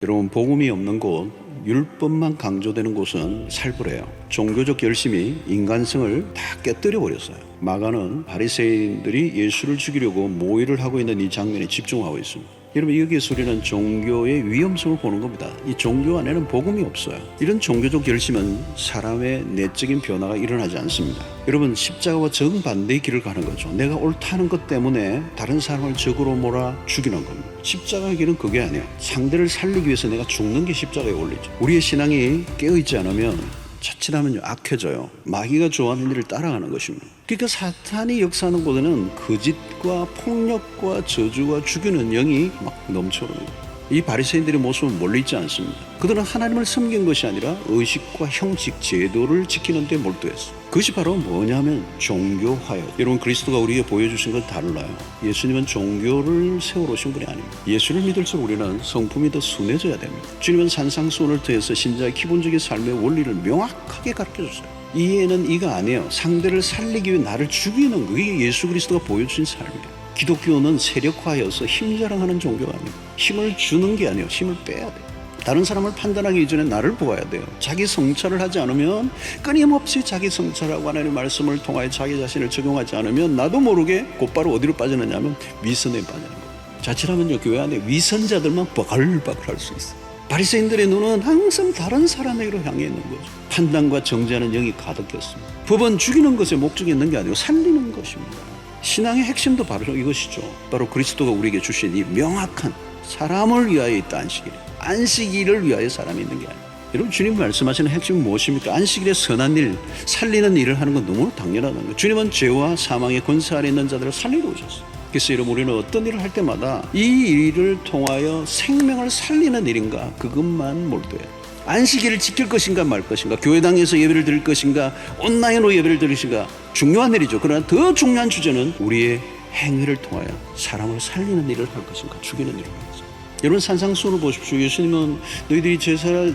여러분, 복음이 없는 곳, 율법만 강조되는 곳은 살벌해요. 종교적 열심이 인간성을 다 깨뜨려 버렸어요. 마가는 바리새인들이 예수를 죽이려고 모의를 하고 있는 이 장면에 집중하고 있습니다. 여러분, 여기에서 우리는 종교의 위험성을 보는 겁니다. 이 종교 안에는 복음이 없어요. 이런 종교적 열심은 사람의 내적인 변화가 일어나지 않습니다. 여러분, 십자가와 정반대의 길을 가는 거죠. 내가 옳다는 것 때문에 다른 사람을 적으로 몰아 죽이는 겁니다. 십자가의 길은 그게 아니에요. 상대를 살리기 위해서 내가 죽는 게 십자가에 올리죠. 우리의 신앙이 깨어있지 않으면 자칫하면 악해져요. 마귀가 좋아하는 일을 따라가는 것입니다. 그러니까 사탄이 역사하는 곳에는 거짓과 폭력과 저주와 죽이는 영이 막 넘쳐오릅니다. 이 바리새인들의 모습은 멀리 있지 않습니다. 그들은 하나님을 섬긴 것이 아니라 의식과 형식, 제도를 지키는 데 몰두했어요. 그것이 바로 뭐냐면 종교화예요. 여러분, 그리스도가 우리에게 보여주신 건 달라요. 예수님은 종교를 세워놓으신 분이 아닙니다. 예수를 믿을수록 우리는 성품이 더 순해져야 됩니다. 주님은 산상수훈을 통해서 신자의 기본적인 삶의 원리를 명확하게 가르쳐줬어요. 이해는 이가 아니에요. 상대를 살리기 위해 나를 죽이는 그게 예수 그리스도가 보여주신 삶이에요. 기독교는 세력화여서 힘자랑하는 종교가 아니에요. 힘을 주는 게 아니에요. 힘을 빼야 돼요. 다른 사람을 판단하기 이전에 나를 보아야 돼요. 자기 성찰을 하지 않으면, 끊임없이 자기 성찰하고 하나님의 말씀을 통하여 자기 자신을 적용하지 않으면 나도 모르게 곧바로 어디로 빠지느냐면 위선에 빠지는 거예요. 자칫하면요, 교회 안에 위선자들만 바글바글 할 수 있어요. 바리새인들의 눈은 항상 다른 사람에게로 향해 있는 거죠. 판단과 정죄하는 영이 가득했습니다. 법은 죽이는 것에 목적이 있는 게 아니고 살리는 것입니다. 신앙의 핵심도 바로 이것이죠. 바로 그리스도가 우리에게 주신 이 명확한 사람을 위하여 있다 안식일. 안식일을 위하여 사람이 있는 게 아니에요. 여러분, 주님 말씀하시는 핵심은 무엇입니까? 안식일에 선한 일, 살리는 일을 하는 건 너무 당연하다는 거예요. 주님은 죄와 사망의 권세 아래 있는 자들을 살리러 오셨어요. 그래서 여러분, 우리는 어떤 일을 할 때마다 이 일을 통하여 생명을 살리는 일인가, 그것만 몰두해요. 안식일을 지킬 것인가 말 것인가, 교회당에서 예배를 드릴 것인가, 온라인으로 예배를 드릴 것인가, 중요한 일이죠. 그러나 더 중요한 주제는 우리의 행위를 통하여 사람을 살리는 일을 할 것인가, 죽이는 일을 할 것인가. 여러분, 산상수훈을 보십시오. 예수님은 너희들이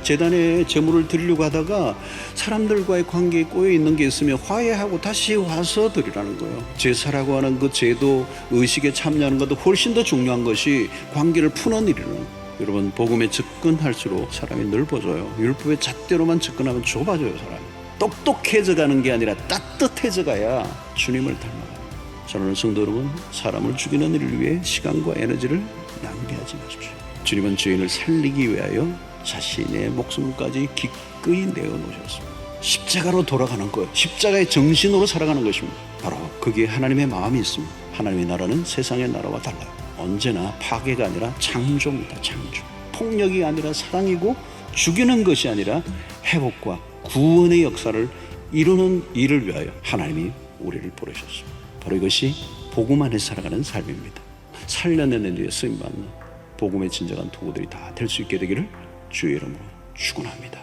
제단에 제물을 드리려고 하다가 사람들과의 관계에 꼬여 있는 게 있으면 화해하고 다시 와서 드리라는 거예요. 제사라고 하는 그 제도 의식에 참여하는 것도 훨씬 더 중요한 것이 관계를 푸는 일이라는 거예요. 여러분, 복음에 접근할수록 사람이 넓어져요. 율법의 잣대로만 접근하면 좁아져요. 사람이 똑똑해져가는 게 아니라 따뜻해져가야 주님을 닮아가요. 사랑하는 성도 여러분, 사람을 죽이는 일을 위해 시간과 에너지를 낭비하지 마십시오. 주님은 죄인을 살리기 위하여 자신의 목숨까지 기꺼이 내어놓으셨습니다. 십자가로 돌아가는 거예요. 십자가의 정신으로 살아가는 것입니다. 바로 거기에 하나님의 마음이 있습니다. 하나님의 나라는 세상의 나라와 달라요. 언제나 파괴가 아니라 창조입니다. 창조. 폭력이 아니라 사랑이고, 죽이는 것이 아니라 회복과 구원의 역사를 이루는 일을 위하여 하나님이 우리를 보내셨습니다. 바로 이것이 복음 안에 살아가는 삶입니다. 살려내는 일에 쓰임받는 복음의 진정한 도구들이 다 될 수 있게 되기를 주의 이름으로 축원합니다.